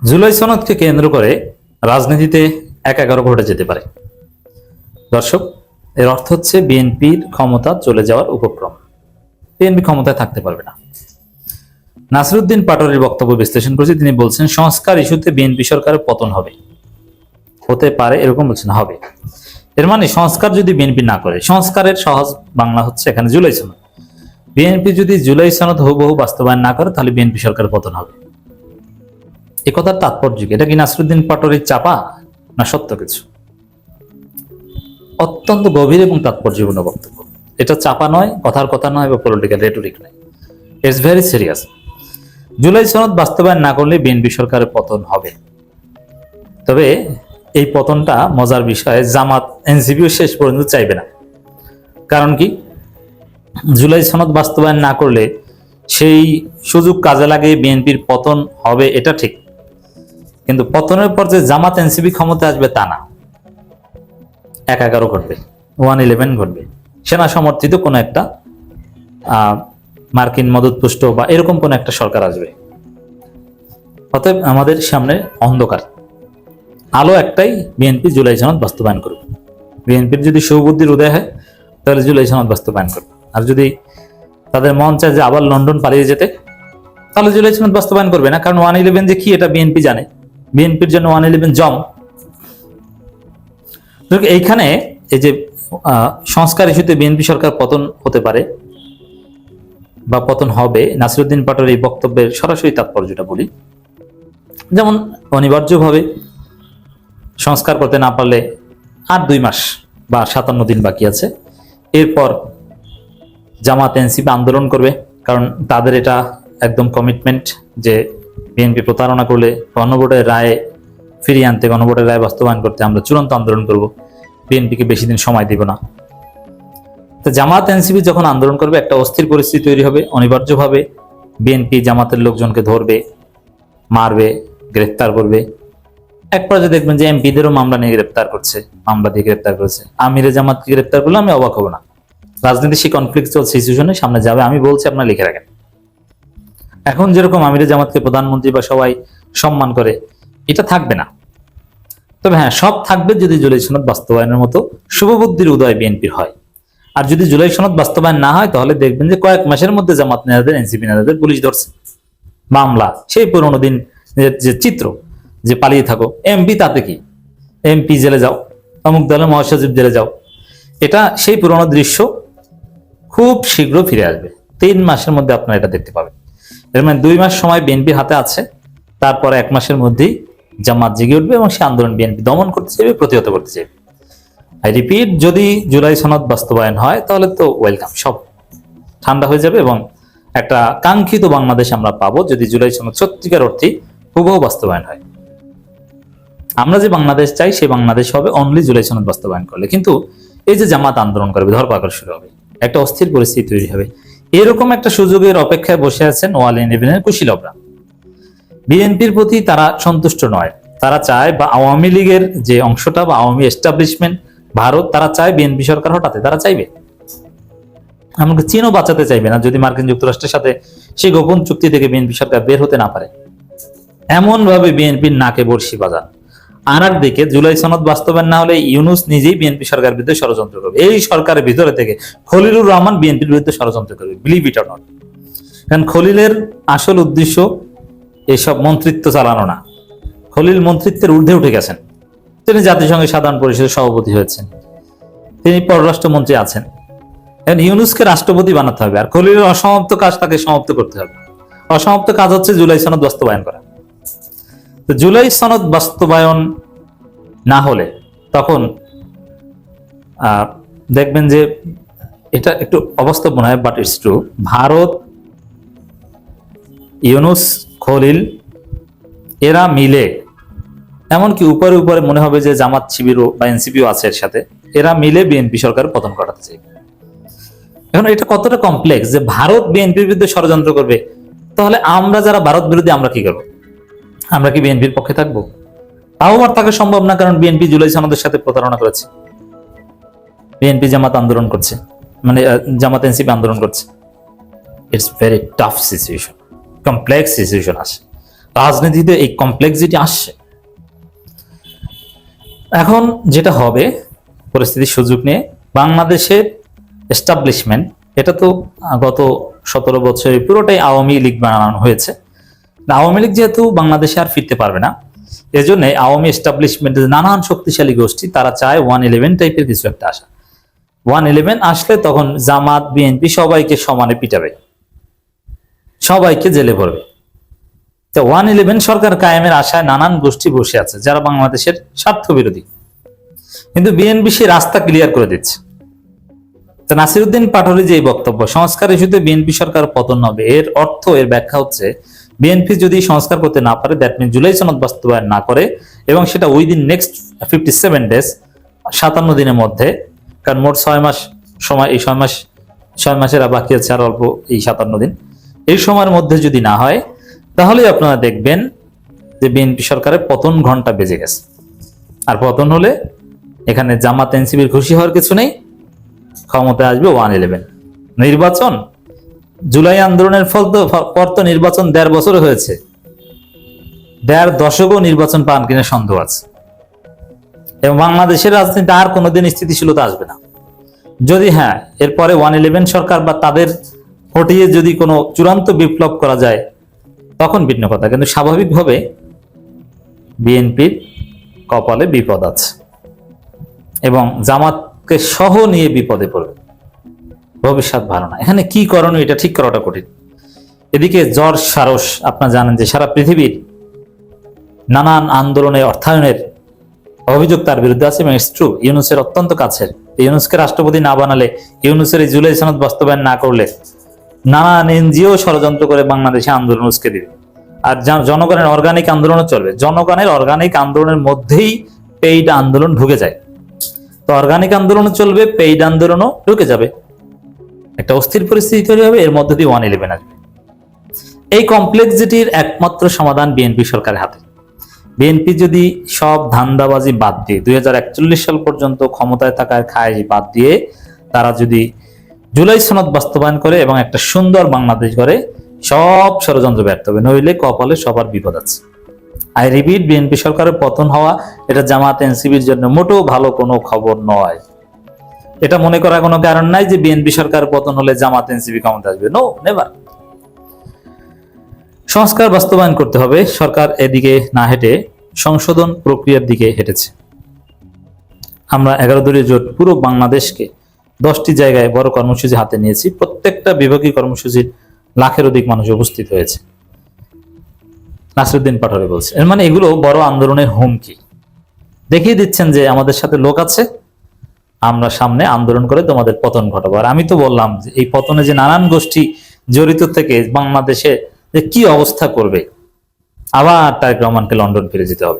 জুলাই সনদকে কেন্দ্র করে রাজনীতিতে একাকারও ঘটে যেতে পারে। দর্শক, এর অর্থ হচ্ছে বিএনপির ক্ষমতা চলে যাওয়ার উপক্রম। বিএনপি ক্ষমতায় থাকতে পারবে না। নাসিরউদ্দিন পাটোয়ারির বক্তব্য বিশ্লেষণ করেছে। তিনি বলছেন সংস্কার ইস্যুতে বিএনপি সরকারের পতন হবে, হতে পারে এরকম বলছেন, হবে। এর মানে সংস্কার যদি বিএনপি না করে, সংস্কারের সহজ বাংলা হচ্ছে এখানে জুলাই সনদ। বিএনপি যদি জুলাই সনদ হুবহু বাস্তবায়ন না করে তাহলে বিএনপি সরকারের পতন হবে। এ কথার তাৎপর্য কি? এটা কি নাসিরউদ্দিন পাটোয়ারির চাপা না সত্য কিছু? অত্যন্ত গভীর এবং তাৎপর্যপূর্ণ বক্তব্য। এটা চাপা নয়, কথার কথা নয় বা পলিটিক্যাল রেটরিক নয়। It's very serious. জুলাই সনদ বাস্তবায়ন না করলে বিএনপি সরকারের পতন হবে। তবে এই পতনটা মজার বিষয়, জামাত এনসিপিও শেষ পর্যন্ত চাইবে না। কারণ কি? জুলাই সনদ বাস্তবায়ন না করলে সেই সুযোগ কাজে লাগিয়ে বিএনপির পতন হবে, এটা ঠিক। কিন্তু পতনের পর যে জামাত এনসিপি ক্ষমতা আসবে তা না। একাকারও ঘটবে, 111 ঘটবে। সেনা সমর্থিত কোন একটা মার্কিন মদতপুষ্ট বা এরকম কোন একটা সরকার আসবে। অতএব আমাদের সামনে অন্ধকার। আলো একটাই, বিএনপি জুলাই সনদ বাস্তবায়ন করবে। বিএনপির যদি সুবুদ্ধির উদয় হয় তাহলে জুলাই সনদ বাস্তবায়ন করবে। আর যদি তাদের মন চায় যে আবার লন্ডন পালিয়ে যেতে, তাহলে জুলাই সনদ বাস্তবায়ন করবে না। কারণ 111 যে কি এটা বিএনপি জানে। বিএনপির জন্য 111 জম। এইখানে এই যে সংস্কার ইস্যুতে বিএনপি সরকার পতন হতে পারে বা পতন হবে, নাসিরউদ্দিন পাটোয়ারির এই বক্তব্যের সরাসরি তাৎপর্যটা বলি। যেমন অনিবার্যভাবে সংস্কার করতে না পারলে আর 2 মাস বা 57 দিন বাকি আছে। এরপর জামাত এনসিপি আন্দোলন করবে, কারণ তাদের এটা একদম কমিটমেন্ট যে বিএনপি প্রতারণা করলে গণভোটের রায় ফিরিয়ে আনতে, গণভোটের রায় বাস্তবায়ন করতে আমরা চূড়ান্ত আন্দোলন করব। বিএনপিকে বেশি দিন সময় দিব না। তো জামাত এনসিপি যখন আন্দোলন করবে, একটা অস্থির পরিস্থিতি তৈরি হবে। অনিবার্যভাবে বিএনপি জামাতের লোকজনকে ধরবে, মারবে, গ্রেফতার করবে। এক পর্যায়ে দেখবেন যে এমপিদেরও মামলা নিয়ে গ্রেফতার করছে, মামলা দিয়ে গ্রেফতার করছে। আমিরে জামাতকে গ্রেফতার করলে আমি অবাক হব না। রাজনীতি সেই কনফ্লিক্ট সিচুয়েশনে সামনে যাবে, আমি বলছি, আপনারা লিখে রাখেন। এখন যেরকম আমিরে জামাতকে প্রধানমন্ত্রী বা সবাই সম্মান করে, এটা থাকবে না। তবে হ্যাঁ, সব থাকবে যদি জুলাই সনদ বাস্তবায়নের মতো শুভবুদ্ধির উদয় বিএনপির হয়। আর যদি জুলাই সনদ বাস্তবায়ন না হয় তাহলে দেখবেন যে কয়েক মাসের মধ্যে জামাত নেতাদের, এনসিপি নেতাদের পুলিশ ধরছে, মামলা, সেই পুরোনো দিন যে চিত্র, যে পালিয়ে থাকো এমপি, তাতে কি, এমপি জেলে যাও, অমুক দলের মহাসচিব জেলে যাও। এটা সেই পুরোনো দৃশ্য খুব শীঘ্র ফিরে আসবে। 3 মাসের মধ্যে আপনারা এটা দেখতে পাবেন। এর মানে 2 মাস সময় বিএনপির হাতে আছে। তারপর 1 মাসের মধ্যেই জামাত জেগে উঠবে এবং সে আন্দোলন বিএনপি দমন করতে চাইবে, প্রতিহত করতে চাইবে। আই রিপিট, যদি জুলাই সনদ বাস্তবায়ন হয় তাহলে তো ওয়েলকাম, সব ঠান্ডা হয়ে যাবে এবং একটা কাঙ্ক্ষিত বাংলাদেশ আমরা পাবো যদি জুলাই সনদ সত্যিকার অর্থে হুবহু বাস্তবায়ন হয়। আমরা যে বাংলাদেশ চাই সেই বাংলাদেশ হবে অনলি জুলাই সনদ বাস্তবায়ন করলে। কিন্তু এই যে জামাত আন্দোলন করবে, ধরপাকড় শুরু হবে, একটা অস্থির পরিস্থিতি তৈরি হবে। এরকম একটা সুযোগের অপেক্ষায় বসে আছেন 111 কুশীলবরা। বিএনপির প্রতি তারা সন্তুষ্ট নয়। তারা চায়, বা আওয়ামী লীগের যে অংশটা বা আওয়ামী এস্টাবলিশমেন্ট ভারত, তারা চায় বিএনপি সরকার হটাতে। তারা চাইবে, এমনকি চীনও বাঁচাতে চাইবে না যদি মার্কিন যুক্তরাষ্ট্রের সাথে সেই গোপন চুক্তি থেকে বিএনপি সরকার বের হতে না পারে। এমন ভাবে বিএনপির নাকে বর্ষি বাজান। আর একদিকে জুলাই সনদ বাস্তবায়ন না হলে ইউনূস নিজেই বিএনপি সরকারের বিরুদ্ধে ষড়যন্ত্র করবে। এই সরকারের ভিতরে থেকে খলিলুর রহমান বিএনপির বিরুদ্ধে ষড়যন্ত্র করবে, বিলিভ ইট অর নট। কারণ খলিলের আসল উদ্দেশ্য এইসব মন্ত্রিত্ব চালানো না। খলিল মন্ত্রিত্বের ঊর্ধ্বে উঠে গেছেন। তিনি জাতিসংঘের সাধারণ পরিষদের সভাপতি হয়েছেন, তিনি পররাষ্ট্রমন্ত্রী আছেন। এখন ইউনূসকে রাষ্ট্রপতি বানাতে হবে, আর খলিলের অসমাপ্ত কাজ তাকে সমাপ্ত করতে হবে। অসমাপ্ত কাজ হচ্ছে জুলাই সনদ বাস্তবায়ন করা। তো জুলাই সনদ বাস্তবায়ন না হলে তখন দেখবেন যে এটা একটু অবাস্তব মনে হয়, but it's true. Bharat, Yunus, Khalil এরা মিলে, এমনকি উপরে উপরে মনে হবে যে জামাত শিবিরও বা এনসিপিও আছে এর সাথে, এরা মিলে বিএনপি সরকার পতন ঘটাতে চাইবে। এখন এটা কতটা কমপ্লেক্স যে ভারত বিএনপির বিরুদ্ধে ষড়যন্ত্র করবে, তাহলে আমরা যারা ভারত বিরোধী আমরা কি করবো? আমরা কি বিএনপির পক্ষে থাকবো? তাও আর থাকা সম্ভব না, কারণ বিএনপি জুলাই সনদের সাথে প্রতারণা করেছে। বিএনপি জামাত আন্দোলন করছে, মানে জামাত এনসিপি আন্দোলন করছে। It's very tough situation, complex situation আসে। রাজনীতিতে এই কমপ্লেক্সিটি আসছে। এখন যেটা হবে, পরিস্থিতির সুযোগ নিয়ে বাংলাদেশের এস্টাবলিশমেন্ট, এটা তো গত 17 বছরে পুরোটাই আওয়ামী লীগ বানানো হয়েছে। আওয়ামী লীগ যেহেতু বাংলাদেশে আর ফিরতে পারবে না, এজন্য আওয়ামী এস্টাবলিশমেন্টের নানান শক্তিশালী গোষ্ঠী তারা চায় 111 টাইপের কিছু একটা আসা। 111 আসলে তখন জামাত, বিএনপি সবাইকে সমানে পিটাবে, সবাইকে জেলে ভরবে। তো 111 সরকার কায়েমের আশায় নানান গোষ্ঠী বসে আছে যারা বাংলাদেশের স্বার্থ বিরোধী, কিন্তু বিএনপি সেই রাস্তা ক্লিয়ার করে দিচ্ছে। তো নাসিরউদ্দিন পাটোয়ারী যে বক্তব্য, সংস্কার ইস্যুতে বিএনপি সরকার পতন হবে, এর অর্থ, এর ব্যাখ্যা হচ্ছে বিএনপি যদি সংস্কার করতে না পারে, দ্যাট মিন জুলাই সনদ বাস্তবায়ন না করে, এবং সেটা উইদিন নেক্সট 57 ডেজ, 57 দিনের মধ্যে, কারণ মোট 6 মাস সময়, এই 6 মাসের বাকি আছে আর অল্প, এই 57 দিন, এই সময়ের মধ্যে যদি না হয়, তাহলে আপনারা দেখবেন যে বিএনপি সরকারের পতন ঘন্টা বেজে গেছে। আর পতন হলে এখানে জামাত এনসিপির খুশি হওয়ার কিছু নেই, ক্ষমতায় আসবে 111। নির্বাচন, জুলাই আন্দোলনের পর তো নির্বাচন 1.5 বছর হয়েছে, 1.5 দশকও নির্বাচন পান কিনা সন্দেহ আছে। এবং বাংলাদেশের রাজনীতিতে আর কোনোদিন স্থিতিশীলতা আসবে না। যদি হ্যাঁ, এরপরে 111 সরকার বা তাদের হটিয়ে যদি কোনো চূড়ান্ত বিপ্লব করা যায়, তখন ভিন্ন কথা, কিন্তু স্বাভাবিকভাবে বিএনপির কপালে বিপদ আছে এবং জামাতকে সহ নিয়ে বিপদে পড়বে, ভবিষ্যৎ ভালো না। এখানে কি করণীয়, এটা ঠিক করাটা কঠিন। এদিকে জর্জ সারস, আপনারা জানেন যে সারা পৃথিবীর নানান আন্দোলনে অর্থায়নের অভিযোগ তার বিরুদ্ধে আছে, এবং ইটস ট্রু, ইউনূসের অত্যন্ত কাছের। ইউনূসকে রাষ্ট্রপতি না বানালে, ইউনূসের এই জুলাই সনদ বাস্তবায়ন না করলে, নানান এনজিও ষড়যন্ত্র করে বাংলাদেশে আন্দোলন উস্কে দিবে। আর জনগণের অর্গানিক আন্দোলনও চলবে। জনগণের অর্গানিক আন্দোলনের মধ্যেই পেইড আন্দোলন ঢুকে যায়। তো অর্গানিক আন্দোলনও চলবে, পেইড আন্দোলনও ঢুকে যাবে, একটা অস্থির পরিস্থিতি তৈরি হবে, এর মধ্যে দিয়ে 111 আসবে। এই কমপ্লেক্সিটির একমাত্র সমাধান বিএনপি সরকারের হাতে। বিএনপি যদি সব ধান্দাবাজি বাদ দিয়ে 2041 সাল পর্যন্ত ক্ষমতায় থাকার খায় বাদ দিয়ে তারা যদি জুলাই সনদ বাস্তবায়ন করে এবং একটা সুন্দর বাংলাদেশ করে, সব ষড়যন্ত্র ব্যর্থ হবে, নইলে কপালে সবার বিপদ আছে। আই রিপিট, বিএনপি সরকারের পতন হওয়া এটা জামাত এনসিপির জন্য মোটেও ভালো কোনো খবর নয়। এটা মনে করার কোনো কারণ নাই যে বিএনপি সরকার পতন হলে জামাত এনসিপি ক্ষমতা আসবে, নো, নেভার। সংস্কার বাস্তবায়ন করতে হবে। সরকার এদিকে না হেঁটে সংশোধন প্রক্রিয়ার দিকে হেঁটেছে। আমরা 11 দলীয় জোট পুরো বাংলাদেশকে 10টি জায়গায় বড় কর্মসূচি হাতে নিয়েছি। প্রত্যেকটা বিভাগীয় কর্মসূচির লাখের অধিক মানুষ উপস্থিত হয়েছে, নাসিরউদ্দিন পাটোয়ারী বলছে। এর মানে এগুলো বড় আন্দোলনের হুমকি, দেখিয়ে দিচ্ছেন যে আমাদের সাথে লোক আছে, আমরা সামনে আন্দোলন করে তোমাদের পতন ঘটাবো। আর আমি তো বললাম যে এই পতনে যে নানান গোষ্ঠী জড়িত থেকে বাংলাদেশে যে কি অবস্থা করবে, আবার তারেক রহমানকে লন্ডন ফিরে যেতে হবে।